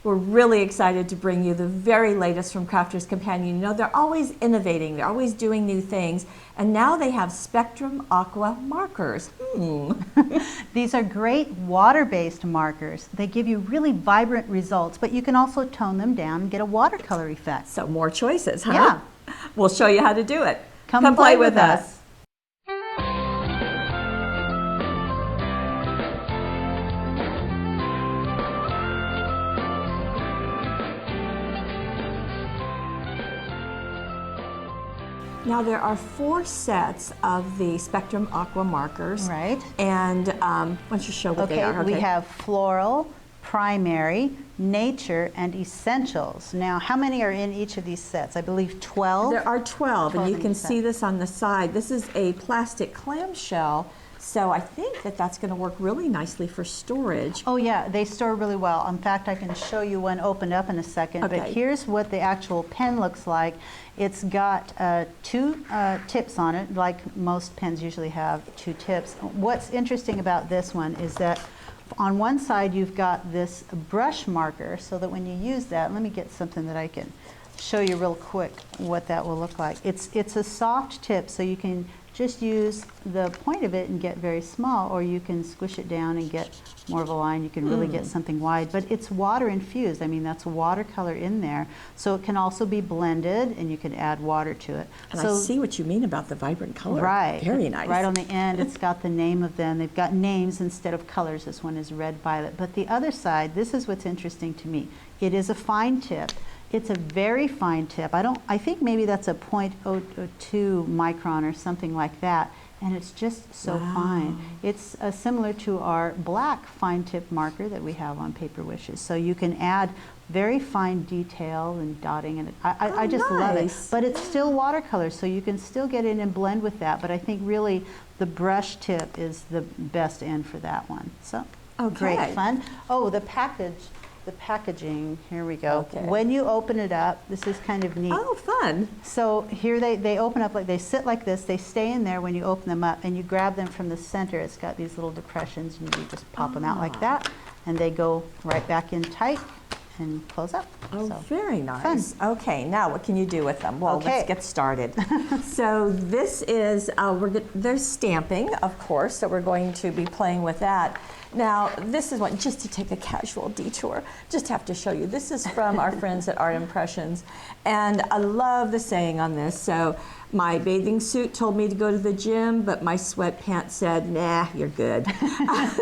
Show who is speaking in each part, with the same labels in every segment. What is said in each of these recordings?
Speaker 1: We're really excited to bring you the very latest from Crafter's Companion. You know, they're always innovating, they're always doing new things, and now they have Spectrum Aqua markers.
Speaker 2: These are great water-based markers. They give you really vibrant results, but you can also tone them down and get a watercolor effect.
Speaker 1: So more choices, huh?
Speaker 2: Yeah.
Speaker 1: We'll show you how to do it.
Speaker 2: Come play with us.
Speaker 1: Now there are 4 sets of the Spectrum Aqua markers.
Speaker 2: Right.
Speaker 1: And why don't you show what they are?
Speaker 2: Okay, we have floral, primary, nature, and essentials. Now, how many are in each of these sets? I believe 12?
Speaker 1: There are 12, and you can see this on the side. This is a plastic clamshell, so I think that that's going to work really nicely for storage.
Speaker 2: Oh yeah, they store really well. In fact, I can show you one opened up in a second, but here's what the actual pen looks like. It's got 2 tips on it, like most pens usually have 2 tips. What's interesting about this one is that on one side you've got this brush marker, so that when you use that, let me get something that I can show you real quick what that will look like. It's a soft tip, so you can just use the point of it and get very small, or you can squish it down and get more of a line. You can really get something wide, but it's water infused. I mean, that's watercolor in there, so it can also be blended and you can add water to it.
Speaker 1: And I see what you mean about the vibrant color.
Speaker 2: Right.
Speaker 1: Very nice.
Speaker 2: Right on the end, it's got the name of them. They've got names instead of colors. This one is red violet. But the other side, this is what's interesting to me. It is a fine tip. It's a very fine tip. I think maybe that's a 0.02 micron or something like that, and it's just so fine. It's similar to our black fine tip marker that we have on Paper Wishes. So you can add very fine detail and dotting, and I just love it. But it's still watercolor, so you can still get in and blend with that. But I think really the brush tip is the best end for that one. So great fun. Oh, the packaging, here we go. When you open it up, this is kind of neat.
Speaker 1: Oh, fun.
Speaker 2: So here they open up, like they sit like this, they stay in there when you open them up, and you grab them from the center. It's got these little depressions, and you just pop them out like that, and they go right back in tight and close up.
Speaker 1: Oh,
Speaker 2: so,
Speaker 1: very nice. Fun. Okay, now what can you do with them? Well, let's get started. So this is, there's stamping, of course, so we're going to be playing with that. Now, this is one, just to take a casual detour, just have to show you. This is from our friends at Art Impressions, and I love the saying on this. So, my bathing suit told me to go to the gym, but my sweatpants said, nah, you're good.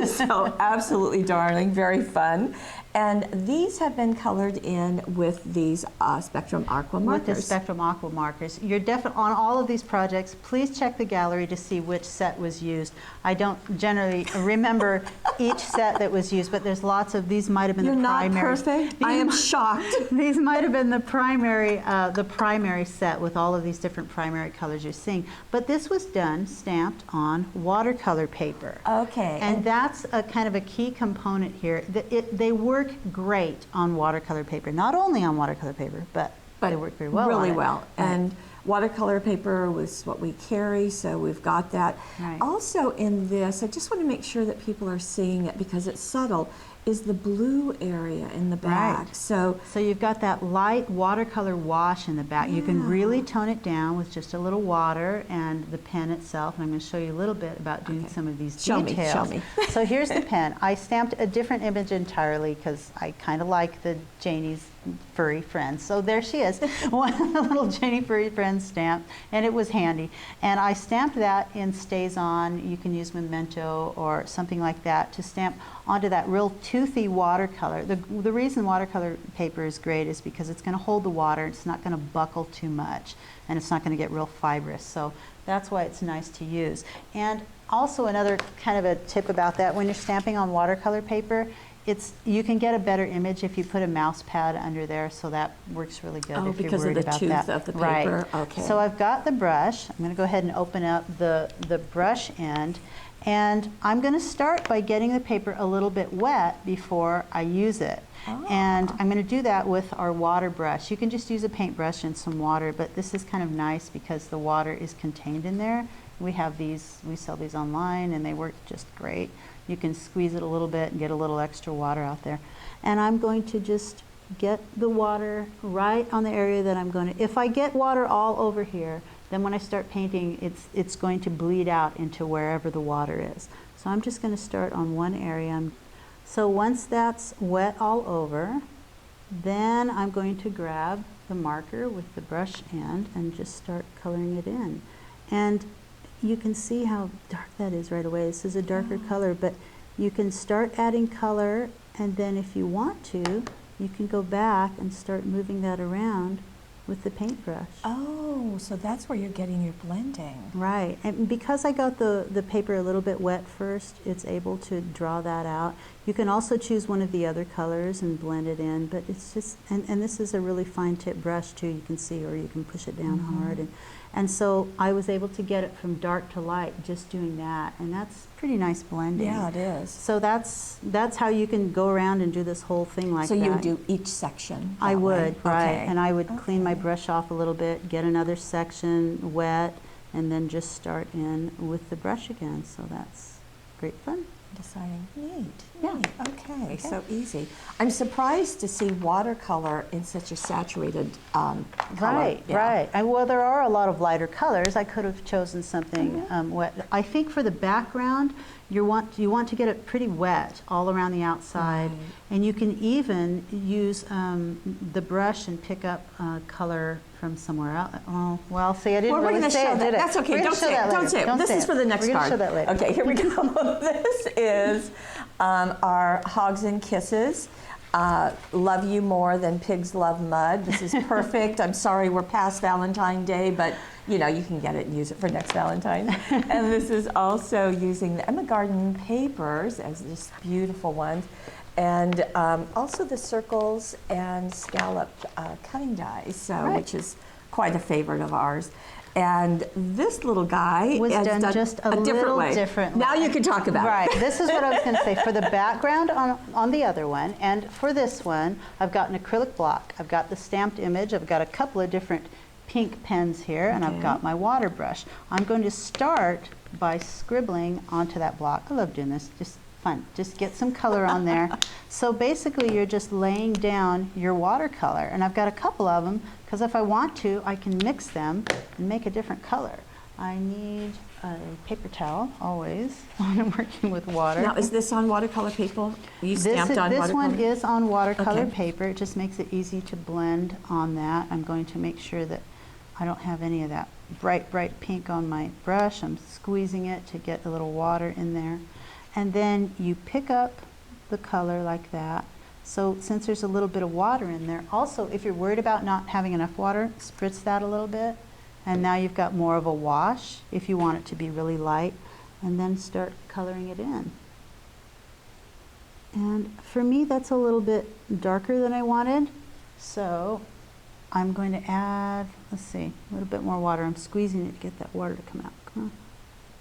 Speaker 1: So, absolutely darling, very fun. And these have been colored in with these Spectrum Aqua markers.
Speaker 2: With the Spectrum Aqua markers. You're definitely, on all of these projects, please check the gallery to see which set was used. I don't generally remember each set that was used, but there's lots of, these might have been the primary.
Speaker 1: You're not perfect? I am shocked.
Speaker 2: These might have been the primary set with all of these different primary colors you're seeing. But this was done, stamped on watercolor paper.
Speaker 1: Okay.
Speaker 2: And that's a kind of a key component here. They work great on watercolor paper. Not only on watercolor paper, but they work very well
Speaker 1: really
Speaker 2: on it.
Speaker 1: well. And watercolor paper was what we carry, so we've got that.
Speaker 2: Right.
Speaker 1: Also in this, I just want to make sure that people are seeing it because it's subtle, is the blue area in the back.
Speaker 2: Right.
Speaker 1: So
Speaker 2: you've got that light watercolor wash in the back. You can really tone it down with just a little water and the pen itself. And I'm going to show you a little bit about doing some of these details.
Speaker 1: Show me.
Speaker 2: So here's the pen. I stamped a different image entirely because I kind of like the Janie's furry friend. So there she is, one little Janie furry friend stamp, and it was handy. And I stamped that in Stays On. You can use Memento or something like that to stamp onto that real toothy watercolor. The reason watercolor paper is great is because it's going to hold the water. It's not going to buckle too much, and it's not going to get real fibrous. So that's why it's nice to use. And also another kind of a tip about that, when you're stamping on watercolor paper, you can get a better image if you put a mouse pad under there, so that works really good if you're worried about that.
Speaker 1: Because of the tooth of the paper?
Speaker 2: Right.
Speaker 1: Okay.
Speaker 2: So I've got the brush. I'm going to go ahead and open up the brush end, and I'm going to start by getting the paper a little bit wet before I use it. And I'm going to do that with our water brush. You can just use a paintbrush and some water, but this is kind of nice because the water is contained in there. We have these, we sell these online, and they work just great. You can squeeze it a little bit and get a little extra water out there. And I'm going to just get the water right on the area that I'm going to. If I get water all over here, then when I start painting, it's going to bleed out into wherever the water is. So I'm just going to start on one area. So once that's wet all over, then I'm going to grab the marker with the brush end and just start coloring it in. And you can see how dark that is right away. This is a darker color, but you can start adding color, and then if you want to, you can go back and start moving that around with the paintbrush.
Speaker 1: Oh, so that's where you're getting your blending.
Speaker 2: Right, and because I got the paper a little bit wet first, it's able to draw that out. You can also choose one of the other colors and blend it in, but it's just, and this is a really fine tip brush too, you can see, or you can push it down hard. And so I was able to get it from dark to light just doing that, and that's pretty nice blending.
Speaker 1: Yeah, it is.
Speaker 2: So that's how you can go around and do this whole thing like that.
Speaker 1: So you would do each section?
Speaker 2: I would, right.
Speaker 1: Okay.
Speaker 2: And I would clean my brush off a little bit, get another section wet, and then just start in with the brush again. So that's great fun.
Speaker 1: Deciding, neat.
Speaker 2: Yeah.
Speaker 1: Neat. Okay, so easy. I'm surprised to see watercolor in such a saturated color.
Speaker 2: Right,
Speaker 1: Yeah.
Speaker 2: right. Well, there are a lot of lighter colors. I could have chosen something wet. I think for the background, you want to get it pretty wet all around the outside,
Speaker 1: Right.
Speaker 2: and you can even use the brush and pick up color from somewhere else. Oh, well, see, I didn't
Speaker 1: Well, we're
Speaker 2: really
Speaker 1: going to
Speaker 2: say
Speaker 1: show
Speaker 2: it,
Speaker 1: that.
Speaker 2: did I?
Speaker 1: That's okay.
Speaker 2: We're gonna
Speaker 1: Don't
Speaker 2: show
Speaker 1: say
Speaker 2: that
Speaker 1: it. Don't
Speaker 2: later.
Speaker 1: say it.
Speaker 2: Don't
Speaker 1: This
Speaker 2: say
Speaker 1: is
Speaker 2: it.
Speaker 1: for the next
Speaker 2: We're
Speaker 1: card.
Speaker 2: We're going to show that later.
Speaker 1: Okay, here we go. This is our Hogs and Kisses. Love you more than pigs love mud. This is perfect. I'm sorry we're past Valentine's Day, but you know, you can get it and use it for next Valentine's. And this is also using the Emma Garden papers as just beautiful ones. And also the circles and scallop cutting dies, so,
Speaker 2: Right.
Speaker 1: which is quite a favorite of ours. And this little guy
Speaker 2: Was
Speaker 1: has
Speaker 2: done just a
Speaker 1: different
Speaker 2: little
Speaker 1: way.
Speaker 2: differently.
Speaker 1: Now you can talk about
Speaker 2: Right,
Speaker 1: it.
Speaker 2: this is what I was going to say. For the background on the other one, and for this one, I've got an acrylic block. I've got the stamped image. I've got a couple of different pink pens here, and I've
Speaker 1: Okay.
Speaker 2: got my water brush. I'm going to start by scribbling onto that block. I love doing this, just fun. Just get some color on there. So basically, you're just laying down your watercolor, and I've got a couple of them, because if I want to, I can mix them and make a different color. I need a paper towel, always, when I'm working with water.
Speaker 1: Now, is this on watercolor paper? You stamped on
Speaker 2: This
Speaker 1: watercolor?
Speaker 2: one is on watercolor
Speaker 1: Okay.
Speaker 2: paper. It just makes it easy to blend on that. I'm going to make sure that I don't have any of that bright, bright pink on my brush. I'm squeezing it to get a little water in there. And then you pick up the color like that. So since there's a little bit of water in there, also if you're worried about not having enough water, spritz that a little bit. And now you've got more of a wash if you want it to be really light. And then start coloring it in. And for me, that's a little bit darker than I wanted. So I'm going to add, let's see, a little bit more water. I'm squeezing it to get that water to come out. Come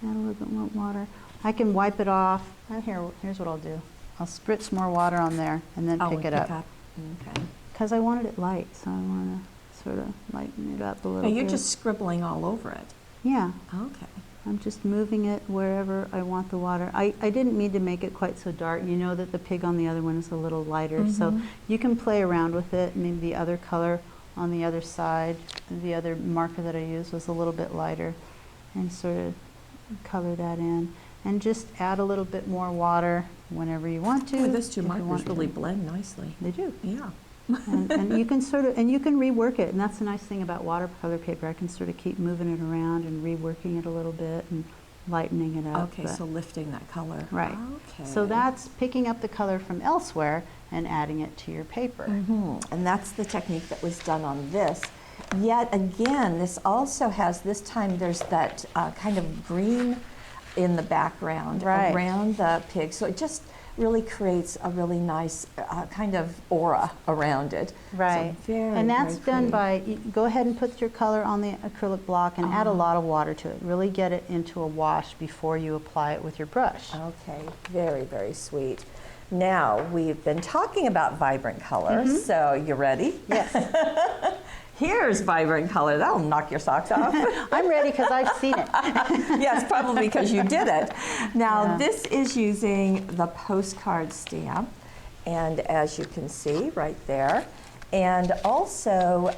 Speaker 2: on, add a little bit more water. I can wipe it off. Here's what I'll do. I'll spritz more water on there and then pick it up.
Speaker 1: Okay.
Speaker 2: Because I wanted it light, so I want to sort of lighten it up a little
Speaker 1: Now,
Speaker 2: bit.
Speaker 1: you're just scribbling all over it.
Speaker 2: Yeah.
Speaker 1: Okay.
Speaker 2: I'm just moving it wherever I want the water. I didn't mean to make it quite so dark. You know that the pig on the other one is a little lighter, so you can play around with it. Maybe the other color on the other side, the other marker that I used was a little bit lighter, and sort of color that in. And just add a little bit more water whenever you want to.
Speaker 1: Boy, those two
Speaker 2: if you
Speaker 1: markers
Speaker 2: want
Speaker 1: really
Speaker 2: to.
Speaker 1: blend nicely.
Speaker 2: They do.
Speaker 1: Yeah.
Speaker 2: And you can you can rework it, and that's the nice thing about watercolor paper. I can sort of keep moving it around and reworking it a little bit and lightening it up.
Speaker 1: Okay, so lifting that color.
Speaker 2: Right.
Speaker 1: Okay.
Speaker 2: So that's picking up the color from elsewhere and adding it to your paper.
Speaker 1: And that's the technique that was done on this. Yet again, this also has, this time there's that kind of green in the background
Speaker 2: Right.
Speaker 1: around the pig. So it just really creates a really nice kind of aura around it.
Speaker 2: Right.
Speaker 1: So very,
Speaker 2: And that's
Speaker 1: very
Speaker 2: done
Speaker 1: pretty.
Speaker 2: by, go ahead and put your color on the acrylic block and add a lot of water to it. Really get it into a wash before you apply it with your brush.
Speaker 1: Okay, very, very sweet. Now, we've been talking about vibrant colors, so you ready?
Speaker 2: Yes.
Speaker 1: Here's vibrant color. That'll knock your socks off.
Speaker 2: I'm ready because I've seen it.
Speaker 1: Yes, probably because you did it. Now,
Speaker 2: Yeah.
Speaker 1: this is using the postcard stamp. And as you can see right there. And also,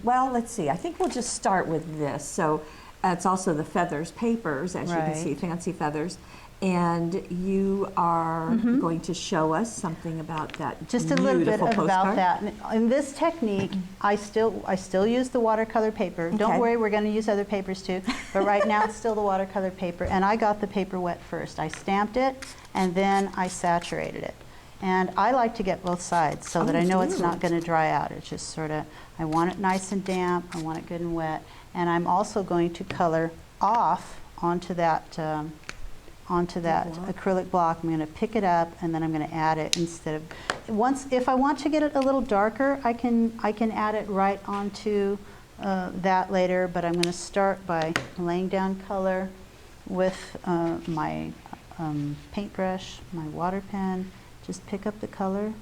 Speaker 1: well, let's see, I think we'll just start with this. So it's also the feathers papers, as you can see, fancy feathers. And you are going to show us something about that.
Speaker 2: Just a little bit
Speaker 1: postcard.
Speaker 2: about that. In this technique, I still use the watercolor paper.
Speaker 1: Okay.
Speaker 2: Don't worry, we're going to use other papers too. But right now, it's still the watercolor paper. And I got the paper wet first. I stamped it, and then I saturated it. And I like to get both sides so that I know it's not going to dry out. It's just sort of, I want it nice and damp. I want it good and wet. And I'm also going to color off onto that acrylic block. I'm going to pick it up, and then I'm going to add it instead of if I want to get it a little darker, I can add it right onto that later. But I'm going to start by laying down color with my paintbrush, my water pen. Just pick up the color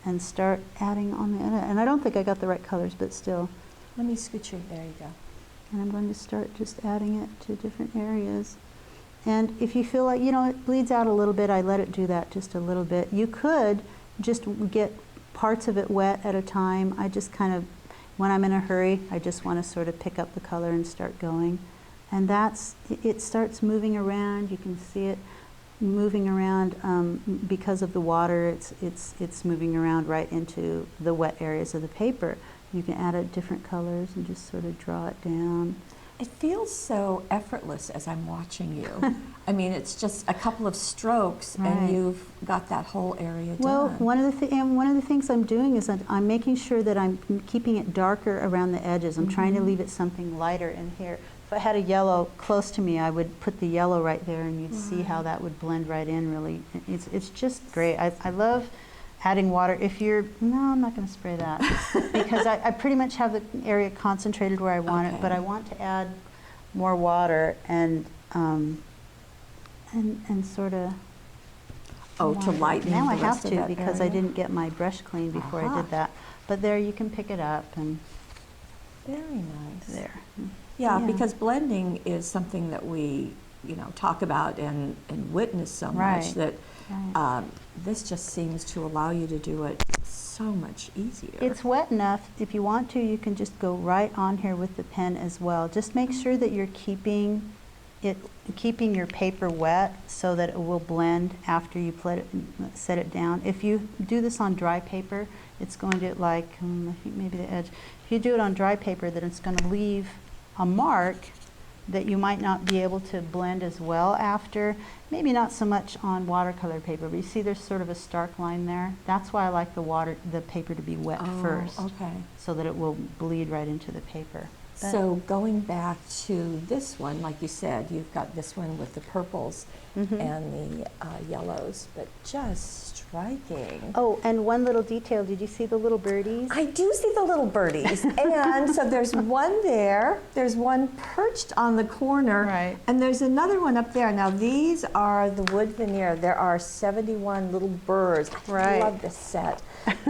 Speaker 2: and start adding on the end. And I don't think I got the right colors, but still.
Speaker 1: Let me scoot you. There you go.
Speaker 2: And I'm going to start just adding it to different areas. And if you feel like, it bleeds out a little bit, I let it do that just a little bit. You could just get parts of it wet at a time. I just kind of, when I'm in a hurry, I just want to sort of pick up the color and start going. And it starts moving around. You can see it moving around because of the water. It's moving around right into the wet areas of the paper. You can add different colors and just sort of draw it down.
Speaker 1: It feels so effortless as I'm watching you. I mean, it's just a couple of strokes, and you've got that whole area done.
Speaker 2: Well, one of the things I'm doing is I'm making sure that I'm keeping it darker around the edges. I'm trying to leave it something lighter in here. If I had a yellow close to me, I would put the yellow right there, and you'd see how that would blend right in. Really, it's just great. I love adding water. No, I'm not going to spray that because I pretty much have the area concentrated where I want it, but I want to add more water and sort of.
Speaker 1: Oh, to lighten
Speaker 2: now
Speaker 1: the
Speaker 2: I have
Speaker 1: rest of
Speaker 2: to
Speaker 1: that
Speaker 2: because
Speaker 1: area?
Speaker 2: I didn't get my brush clean before I did that. But there, you can pick it up and.
Speaker 1: Very nice.
Speaker 2: There.
Speaker 1: Yeah, because blending is something that we, talk about and witness so much that this just seems to allow you to do it so much easier.
Speaker 2: It's wet enough. If you want to, you can just go right on here with the pen as well. Just make sure that you're keeping your paper wet so that it will blend after you set it down. If you do this on dry paper, it's going to I think maybe the edge. If you do it on dry paper, then it's going to leave a mark that you might not be able to blend as well after. Maybe not so much on watercolor paper, but you see there's sort of a stark line there. That's why I like the paper to be wet first.
Speaker 1: Okay.
Speaker 2: So that it will bleed right into the paper.
Speaker 1: So going back to this one, like you said, you've got this one with the purples and the yellows, but just striking.
Speaker 2: Oh, and one little detail, did you see the little birdies?
Speaker 1: I do see the little birdies. And so there's one there, there's one perched on the corner, and there's another one up there. Now these are the wood veneer. There are 71 little birds. I love this set.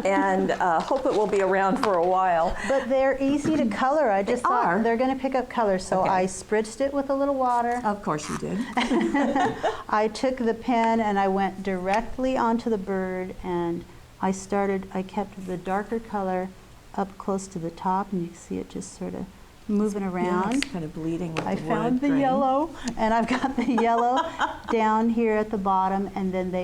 Speaker 1: And hope it will be around for a while.
Speaker 2: But they're easy to color. I just thought they're going to pick up color, so I spritzed it with a little water.
Speaker 1: Of course you did.
Speaker 2: I took the pen and I went directly onto the bird, and I kept the darker color up close to the top, and you can see it just sort of moving around.
Speaker 1: Yeah, it's kind of bleeding with the wood.
Speaker 2: I found the yellow, and I've got the yellow down here at the bottom, and then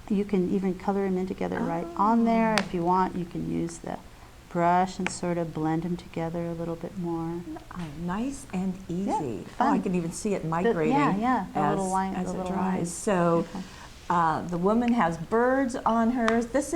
Speaker 2: you can even color them in together right on there. If you want, you can use the brush and sort of blend them together a little bit more.
Speaker 1: Nice and easy.
Speaker 2: Yeah,
Speaker 1: I can even see it migrating as it dries. So the woman has birds on hers. This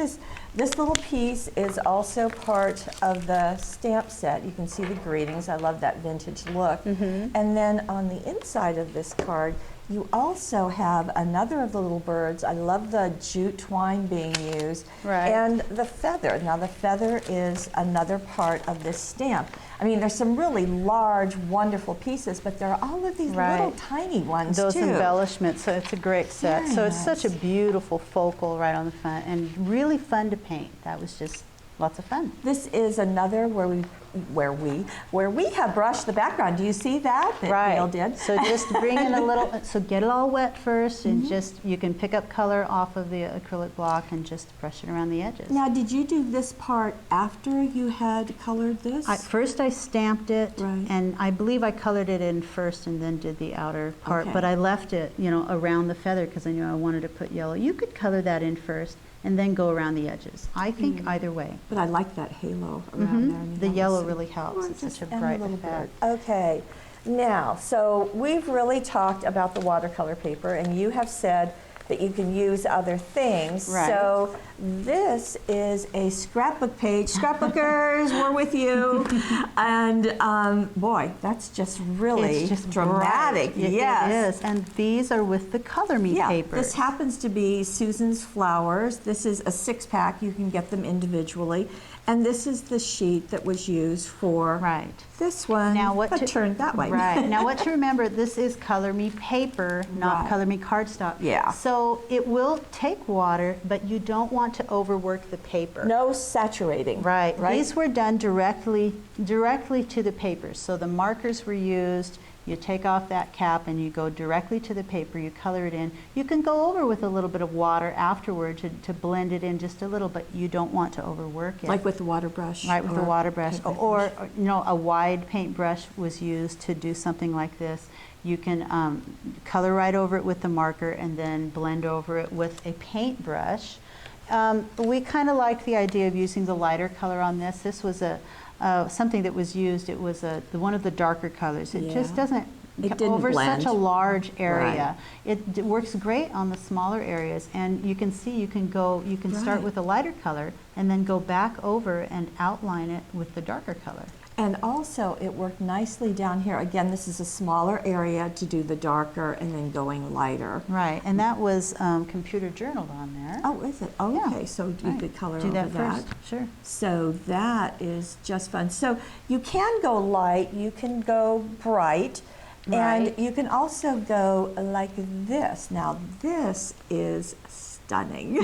Speaker 1: little piece is also part of the stamp set. You can see the greetings. I love that vintage look. And then on the inside of this card, you also have another of the little birds. I love the jute twine being used. And the feather. Now the feather is another part of this stamp. I mean, there's some really large, wonderful pieces, but there are all of these little tiny ones
Speaker 2: Those
Speaker 1: too.
Speaker 2: embellishments, so it's a great set.
Speaker 1: Very
Speaker 2: so it's
Speaker 1: nice.
Speaker 2: such a beautiful focal right on the front, and really fun to paint. That was just lots of fun.
Speaker 1: This is another where we have brushed the background. Do you see that?
Speaker 2: Right.
Speaker 1: Neil did.
Speaker 2: So just bring in a little, so get it all wet first, and just, you can pick up color off of the acrylic block and just brush it around the edges.
Speaker 1: Now, did you do this part after you had colored this?
Speaker 2: First I stamped it,
Speaker 1: Right.
Speaker 2: and I believe I colored it in first and then did the outer part,
Speaker 1: Okay.
Speaker 2: but I left it, you know, around the feather because I knew I wanted to put yellow. You could color that in first and then go around the edges. I think either way.
Speaker 1: But I like that halo around there. And
Speaker 2: The
Speaker 1: have
Speaker 2: yellow
Speaker 1: some-
Speaker 2: really helps.
Speaker 1: Oh,
Speaker 2: It's
Speaker 1: just
Speaker 2: such a
Speaker 1: add
Speaker 2: bright
Speaker 1: little
Speaker 2: effect.
Speaker 1: bit. Okay. Now, so we've really talked about the watercolor paper, and you have said that you can use other things.
Speaker 2: Right.
Speaker 1: So this is a scrapbook page. Scrapbookers, we're with you. And boy, that's just really
Speaker 2: It's just
Speaker 1: dramatic.
Speaker 2: bright.
Speaker 1: Yes.
Speaker 2: It is, and these are with the Color Me
Speaker 1: Yeah,
Speaker 2: papers.
Speaker 1: this happens to be Susan's flowers. This is a 6-pack. You can get them individually. And this is the sheet that was used for
Speaker 2: Right.
Speaker 1: this one,
Speaker 2: Now what
Speaker 1: but
Speaker 2: to,
Speaker 1: turned that way.
Speaker 2: Right. Now what to remember, this is Color Me paper, not
Speaker 1: Right.
Speaker 2: Color Me cardstock.
Speaker 1: Yeah.
Speaker 2: So it will take water, but you don't want to overwork the paper.
Speaker 1: No saturating.
Speaker 2: Right.
Speaker 1: Right.
Speaker 2: These were done directly to the paper. So the markers were used. You take off that cap and you go directly to the paper. You color it in. You can go over with a little bit of water afterward to blend it in just a little, but you don't want to overwork it.
Speaker 1: Like with the water brush.
Speaker 2: Right, with the
Speaker 1: or
Speaker 2: water brush,
Speaker 1: paintbrush.
Speaker 2: or you know, a wide paintbrush was used to do something like this. You can color right over it with the marker and then blend over it with a paintbrush. We kind of liked the idea of using the lighter color on this. This was something that was used. It was one of the darker colors. It just
Speaker 1: Yeah.
Speaker 2: doesn't
Speaker 1: It didn't
Speaker 2: over
Speaker 1: blend.
Speaker 2: such a large area. It works great on the smaller areas, and you can see you can start
Speaker 1: Right.
Speaker 2: with a lighter color and then go back over and outline it with the darker color.
Speaker 1: And also, it worked nicely down here. Again, this is a smaller area to do the darker and then going lighter.
Speaker 2: Right, and that was computer journaled on there.
Speaker 1: Oh, is it? Oh,
Speaker 2: Yeah.
Speaker 1: okay, so you
Speaker 2: Right.
Speaker 1: could color
Speaker 2: Do
Speaker 1: over
Speaker 2: that
Speaker 1: that.
Speaker 2: first, sure.
Speaker 1: So that is just fun. So you can go light, you can go bright, and
Speaker 2: Right.
Speaker 1: you can also go like this. Now, this is stunning.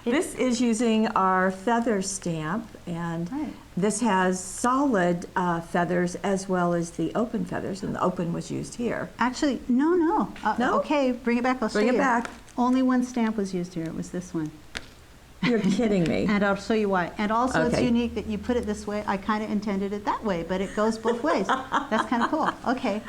Speaker 1: This is using our feather stamp, and
Speaker 2: Right.
Speaker 1: this has solid feathers as well as the open feathers, and the open was used here.
Speaker 2: Actually, no.
Speaker 1: No?
Speaker 2: Okay, bring it back. I'll show
Speaker 1: Bring it
Speaker 2: you.
Speaker 1: back.
Speaker 2: Only one stamp was used here. It was this one.
Speaker 1: You're kidding me.
Speaker 2: And I'll show you why. And also it's
Speaker 1: Okay.
Speaker 2: unique that you put it this way. I kind of intended it that way, but it goes both ways. That's kind of cool. Okay.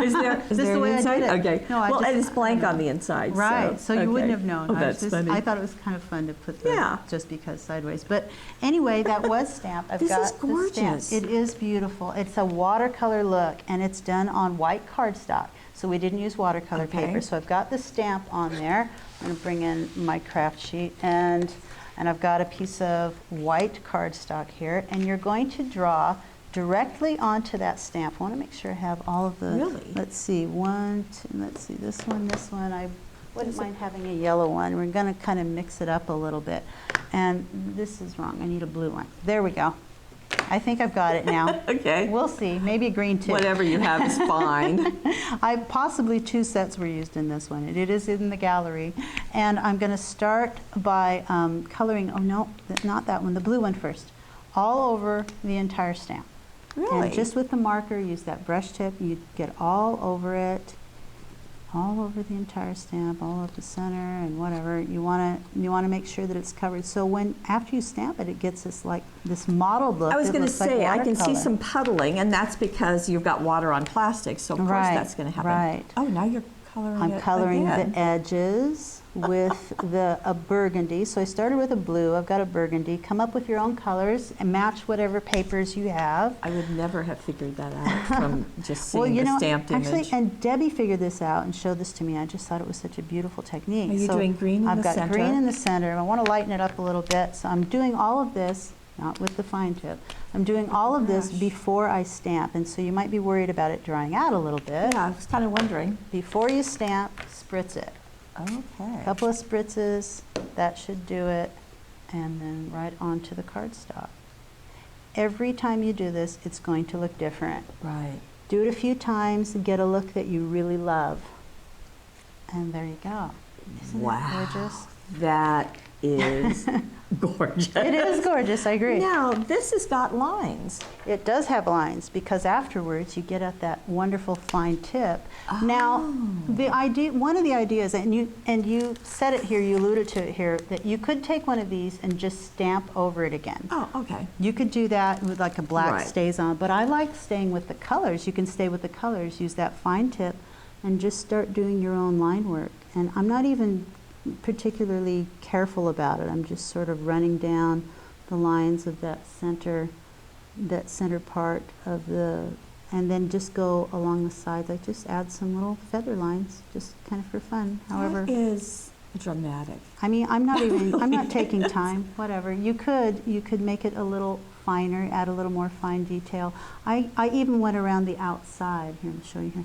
Speaker 1: Is there,
Speaker 2: This is
Speaker 1: an
Speaker 2: the way I
Speaker 1: inside?
Speaker 2: did it.
Speaker 1: Okay.
Speaker 2: No, I
Speaker 1: well,
Speaker 2: just-
Speaker 1: and it's blank on the inside.
Speaker 2: Right, so you
Speaker 1: okay.
Speaker 2: wouldn't have known.
Speaker 1: Oh,
Speaker 2: I was
Speaker 1: that's funny.
Speaker 2: I thought it was kind of fun to put the
Speaker 1: Yeah.
Speaker 2: just because sideways. But anyway, that was stamped. I've
Speaker 1: This
Speaker 2: got
Speaker 1: is
Speaker 2: the stamp.
Speaker 1: gorgeous.
Speaker 2: It is beautiful. It's a watercolor look, and it's done on white cardstock. So we didn't use watercolor
Speaker 1: Okay.
Speaker 2: paper. So I've got the stamp on there. I'm going to bring in my craft sheet, and I've got a piece of white cardstock here, and you're going to draw directly onto that stamp. I want to make sure I have all of the,
Speaker 1: Really?
Speaker 2: let's see, let's see, this one, I wouldn't mind having a yellow one. We're going to kind of mix it up a little bit. And this is wrong, I need a blue one. There we go. I think I've got it now.
Speaker 1: Okay.
Speaker 2: We'll see, maybe a green too.
Speaker 1: Whatever you have is fine.
Speaker 2: Possibly 2 sets were used in this one. It is in the gallery. And I'm going to start by coloring, oh no, not that one, the blue one first, all over the entire stamp.
Speaker 1: Really?
Speaker 2: And just with the marker, use that brush tip, you get all over it, all over the entire stamp, all over the center and whatever. You want to make sure that it's covered. So after you stamp it, it gets this mottled look.
Speaker 1: I was
Speaker 2: that
Speaker 1: going to
Speaker 2: looks like
Speaker 1: say, I can see
Speaker 2: watercolor.
Speaker 1: some puddling, and that's because you've got water on plastic, so of course
Speaker 2: Right,
Speaker 1: that's going to happen.
Speaker 2: right.
Speaker 1: Oh, now you're coloring
Speaker 2: I'm
Speaker 1: it
Speaker 2: coloring
Speaker 1: again.
Speaker 2: the edges with a burgundy. So I started with a blue, I've got a burgundy. Come up with your own colors and match whatever papers you have.
Speaker 1: I would never have figured that out from just
Speaker 2: Well,
Speaker 1: seeing
Speaker 2: you
Speaker 1: the
Speaker 2: know,
Speaker 1: stamped
Speaker 2: actually,
Speaker 1: image.
Speaker 2: and Debbie figured this out and showed this to me. I just thought it was such a beautiful technique.
Speaker 1: Are you
Speaker 2: So
Speaker 1: doing green in
Speaker 2: I've
Speaker 1: the
Speaker 2: got
Speaker 1: center?
Speaker 2: green in the center. I want to lighten it up a little bit. So I'm doing all of this, not with the fine tip. I'm doing all of this
Speaker 1: Gosh.
Speaker 2: before I stamp. And so you might be worried about it drying out a little bit.
Speaker 1: Yeah, I was kind of wondering.
Speaker 2: Before you stamp, spritz it.
Speaker 1: Okay.
Speaker 2: A couple of spritzes, that should do it, and then right onto the cardstock. Every time you do this, it's going to look different.
Speaker 1: Right.
Speaker 2: Do it a few times and get a look that you really love. And there you go. Isn't
Speaker 1: Wow.
Speaker 2: that gorgeous?
Speaker 1: That is gorgeous.
Speaker 2: It is gorgeous, I agree.
Speaker 1: Now, this has got lines.
Speaker 2: It does have lines because afterwards you get at that wonderful fine tip. Now, the idea, one of the ideas, and you said it here, you alluded to it here, that you could take one of these and just stamp over it again.
Speaker 1: Oh, okay.
Speaker 2: You could do that with like a black
Speaker 1: Right.
Speaker 2: stays on, but I like staying with the colors. You can stay with the colors, use that fine tip, and just start doing your own line work. And I'm not even particularly careful about it. I'm just sort of running down the lines of that center part of the, and then just go along the sides. I just add some little feather lines, just kind of for fun. However,
Speaker 1: That is dramatic.
Speaker 2: I mean, I'm not taking time, whatever. You could make it a little finer, add a little more fine detail. I even went around the outside. Here, I'll show you here.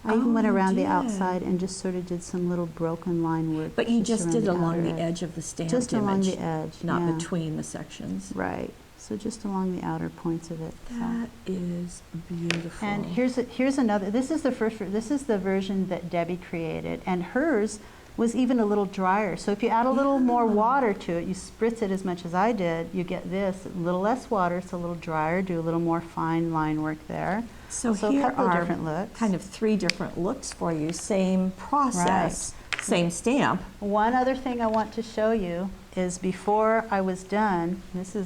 Speaker 2: I even went
Speaker 1: you
Speaker 2: around the
Speaker 1: did.
Speaker 2: outside and just sort of did some little broken line work.
Speaker 1: But you just did along
Speaker 2: outer
Speaker 1: the edge of the stamped
Speaker 2: Just
Speaker 1: image.
Speaker 2: along the edge,
Speaker 1: Not
Speaker 2: yeah.
Speaker 1: between the sections.
Speaker 2: Right. So just along the outer points of it. so.
Speaker 1: That is beautiful.
Speaker 2: And here's another. This is the version that Debbie created, and hers was even a little drier. So if you add a little more water to it, you spritz it as much as I did, you get this, a little less water, it's a little drier, do a little more fine line work there.
Speaker 1: So
Speaker 2: a
Speaker 1: here
Speaker 2: couple of
Speaker 1: are
Speaker 2: different looks.
Speaker 1: kind of 3 different looks for you. Same process, same stamp.
Speaker 2: One other thing I want to show you is before I was done,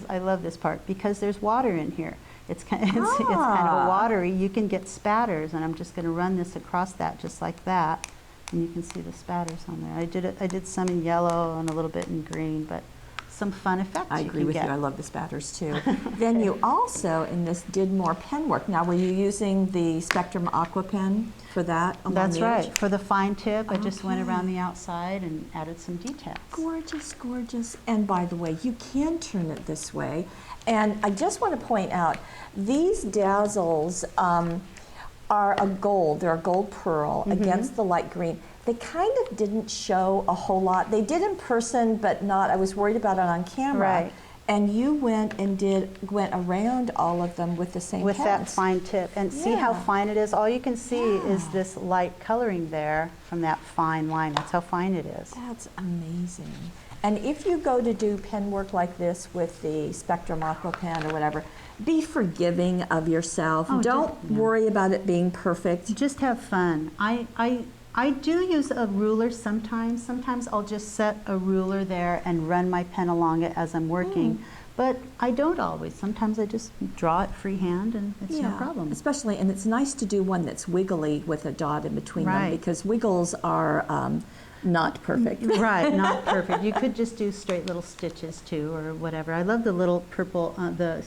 Speaker 2: I love this part, because there's water in here. It's kind of a watery, you can get spatters, and I'm just going to run this across that just like that, and you can see the spatters on there. I did some in yellow and a little bit in green, but some fun effects
Speaker 1: I agree with you. I love the spatters too. Then you also, in this, did more pen work. Now, were you using the Spectrum Aqua pen for that?
Speaker 2: That's right. For the fine tip, I just went
Speaker 1: Okay.
Speaker 2: around the outside and added some details.
Speaker 1: Gorgeous, gorgeous. And by the way, you can turn it this way. And I just want to point out, these dazzles are a gold. They're a gold pearl against the light green. They kind of didn't show a whole lot. They did in person, but not. I was worried about it on camera.
Speaker 2: Right.
Speaker 1: And you went around all of them with the same
Speaker 2: With that
Speaker 1: pens.
Speaker 2: fine tip. And see how
Speaker 1: Yeah.
Speaker 2: fine it is? All you can see is this light coloring there from that fine line. That's how fine it is.
Speaker 1: That's amazing. And if you go to do pen work like this with the Spectrum Aqua pen or whatever, be forgiving of yourself.
Speaker 2: Oh,
Speaker 1: Don't worry about it being perfect.
Speaker 2: Just have fun. I do use a ruler sometimes. Sometimes I'll just set a ruler there and run my pen along it as I'm working. But I don't always. Sometimes I just draw it freehand and it's no problem.
Speaker 1: Especially, and it's nice to do one that's wiggly with a dot in between them,
Speaker 2: Right.
Speaker 1: because wiggles are not perfect.
Speaker 2: Right, not perfect. You could just do straight little stitches too, or whatever. I love the little purple, the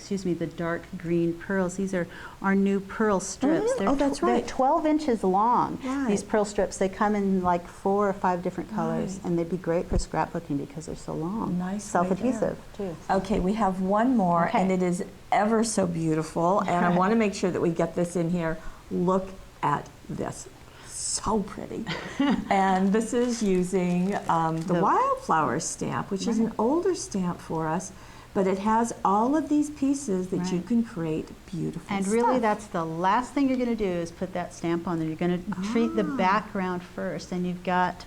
Speaker 2: dark green pearls. These are our new pearl strips.
Speaker 1: Oh, that's right.
Speaker 2: They're 12 inches long.
Speaker 1: Right.
Speaker 2: These pearl strips, they come in like 4 or 5 different colors,
Speaker 1: Right.
Speaker 2: and they'd be great for scrapbooking because they're so long.
Speaker 1: Nice,
Speaker 2: Self-adhesive too.
Speaker 1: Okay, we have one more,
Speaker 2: Okay.
Speaker 1: and it is ever so beautiful, and I want to make sure that we get this in here. Look at this. So pretty. And this is using the Wildflower stamp, which is an older stamp for us, but it has all of these pieces that you can create beautiful
Speaker 2: And
Speaker 1: stuff.
Speaker 2: really, that's the last thing you're going to do is put that stamp on there. You're going to treat the background first, and you've got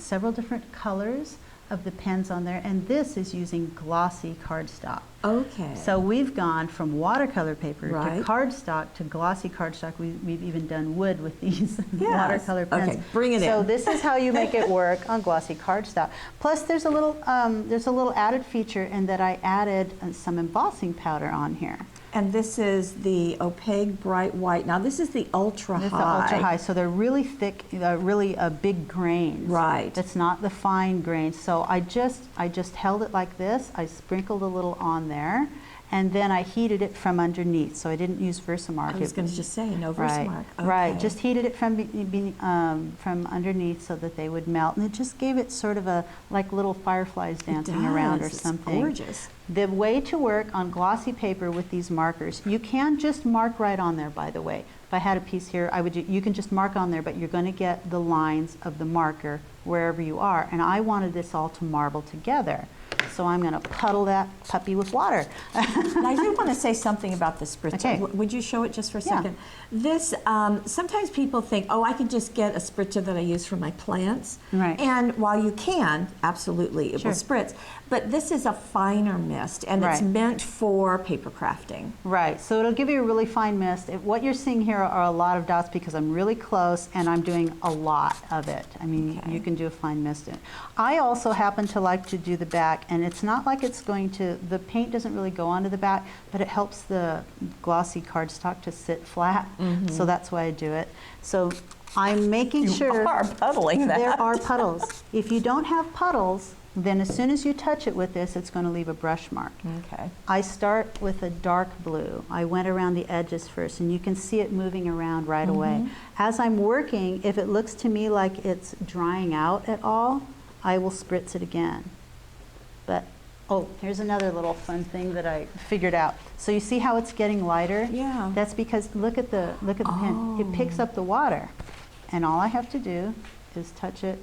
Speaker 2: several different colors of the pens on there, and this is using glossy cardstock.
Speaker 1: Okay.
Speaker 2: So we've gone from watercolor paper
Speaker 1: Right.
Speaker 2: to cardstock to glossy cardstock. We've even done wood with these
Speaker 1: Yes.
Speaker 2: watercolor pens.
Speaker 1: Okay, bring it
Speaker 2: So
Speaker 1: in.
Speaker 2: this is how you make it work on glossy cardstock. Plus, there's a little added feature in that I added some embossing powder on here.
Speaker 1: And this is the opaque bright white. Now this is the ultra
Speaker 2: It's
Speaker 1: high.
Speaker 2: the ultra high, so they're really thick, really big grains.
Speaker 1: Right.
Speaker 2: It's not the fine grains. So I just held it like this. I sprinkled a little on there, and then I heated it from underneath. So I didn't use Versamark.
Speaker 1: I was going to just say no
Speaker 2: Right,
Speaker 1: Versamark.
Speaker 2: right.
Speaker 1: Okay.
Speaker 2: Just heated it from underneath so that they would melt, and it just gave it sort of a like little fireflies dancing around or
Speaker 1: Does. It's
Speaker 2: something.
Speaker 1: gorgeous.
Speaker 2: The way to work on glossy paper with these markers, you can just mark right on there, by the way. If I had a piece here, you can just mark on there, but you're going to get the lines of the marker wherever you are. And I wanted this all to marble together. So I'm going to puddle that puppy with water.
Speaker 1: And I do want to say something about the spritzer.
Speaker 2: Okay.
Speaker 1: Would you show it just for a
Speaker 2: Yeah.
Speaker 1: second? This, sometimes people think, oh, I can just get a spritzer that I use for my plants.
Speaker 2: Right.
Speaker 1: And while you can, absolutely, it
Speaker 2: Sure.
Speaker 1: will spritz. But this is a finer mist, and it's
Speaker 2: Right.
Speaker 1: meant for paper crafting.
Speaker 2: Right, so it'll give you a really fine mist. What you're seeing here are a lot of dots because I'm really close and I'm doing a lot of it. I mean,
Speaker 1: Okay.
Speaker 2: you can do a fine mist. I also happen to like to do the back, and it's not like it's going to, the paint doesn't really go onto the back, but it helps the glossy cardstock to sit flat, so that's why I do it. So I'm making sure
Speaker 1: You are puddling that.
Speaker 2: there are puddles. If you don't have puddles, then as soon as you touch it with this, it's going to leave a brush mark.
Speaker 1: Okay.
Speaker 2: I start with a dark blue. I went around the edges first, and you can see it moving around right away. As I'm working, if it looks to me like it's drying out at all, I will spritz it again. But, oh, here's another little fun thing that I figured out. So you see how it's getting lighter?
Speaker 1: Yeah.
Speaker 2: That's because, look at the pen. It picks up the water. And all I have to do is touch it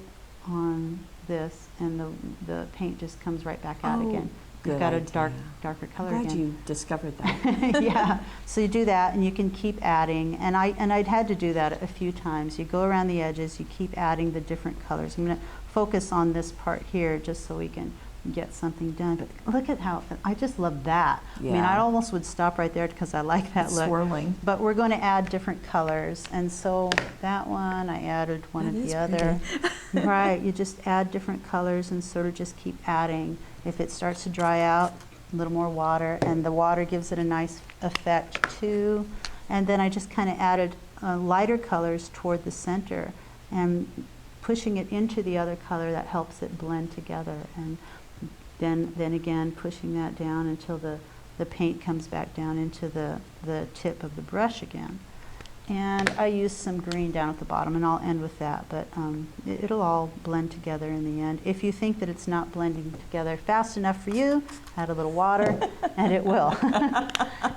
Speaker 2: on this, and the paint just comes right back out again. You've
Speaker 1: good
Speaker 2: got a
Speaker 1: idea.
Speaker 2: darker color
Speaker 1: Glad
Speaker 2: again.
Speaker 1: you discovered that.
Speaker 2: Yeah, so you do that, and you can keep adding, and I'd had to do that a few times. You go around the edges, you keep adding the different colors. I'm going to focus on this part here just so we can get something done. But look at how, I just love that. I mean, I
Speaker 1: Yeah.
Speaker 2: almost would stop right there because I like that
Speaker 1: It's
Speaker 2: look.
Speaker 1: swirling.
Speaker 2: But we're going to add different colors, and so that one, I added one
Speaker 1: That
Speaker 2: of
Speaker 1: is
Speaker 2: the other. Right, you just add different colors and sort of just keep adding. If it starts to dry out, a little more water, and the water gives it a nice effect too. And then I just kind of added lighter colors toward the center, and pushing it into the other color, that helps it blend together. And then again, pushing that down until the paint comes back down into the tip of the brush again. And I use some green down at the bottom, and I'll end with that, but it'll all blend together in the end. If you think that it's not blending together fast enough for you, add a little water, and it will.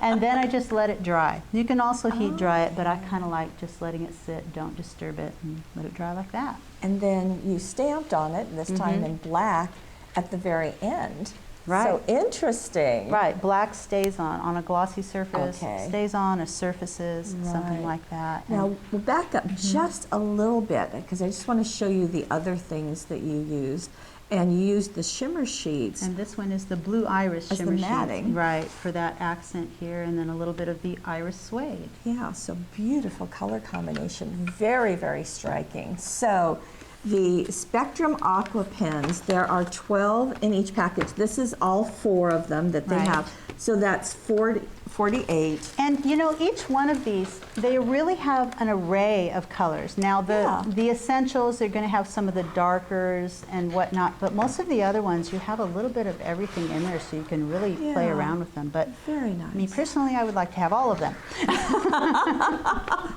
Speaker 2: And then I just let it dry. You can also heat dry it, but I kind of like just letting it sit, don't disturb it, and let it dry like that.
Speaker 1: And then you stamped on it, this time in black, at the very end.
Speaker 2: Right.
Speaker 1: So interesting.
Speaker 2: Right, black stays on a glossy surface,
Speaker 1: Okay.
Speaker 2: stays on as surfaces, something
Speaker 1: Right.
Speaker 2: like that.
Speaker 1: Now,
Speaker 2: And
Speaker 1: we'll back up just a little bit, because I just want to show you the other things that you used. And you used the shimmer sheets.
Speaker 2: And this one is the blue iris
Speaker 1: As the
Speaker 2: shimmer sheets.
Speaker 1: matting.
Speaker 2: Right, for that accent here, and then a little bit of the iris suede.
Speaker 1: Yeah, so beautiful color combination. Very, very striking. So the Spectrum Aqua pens, there are 12 in each package. This is all 4 of them that they
Speaker 2: Right.
Speaker 1: have. So that's 48.
Speaker 2: And you know, each one of these, they really have an array of colors. Now
Speaker 1: Yeah.
Speaker 2: the essentials, they're going to have some of the darkers and whatnot, but most of the other ones, you have a little bit of everything in there, so you can really play
Speaker 1: Yeah.
Speaker 2: around with them. But
Speaker 1: Very nice.
Speaker 2: me personally, I would like to have all of them.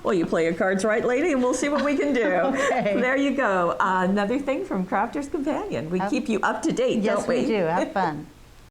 Speaker 1: Well, you play your cards right, lady, and we'll see what we can do.
Speaker 2: Okay.
Speaker 1: There you go. Another thing from Crafter's Companion. We keep you up to date,
Speaker 2: Yes,
Speaker 1: don't we?
Speaker 2: we do. Have fun.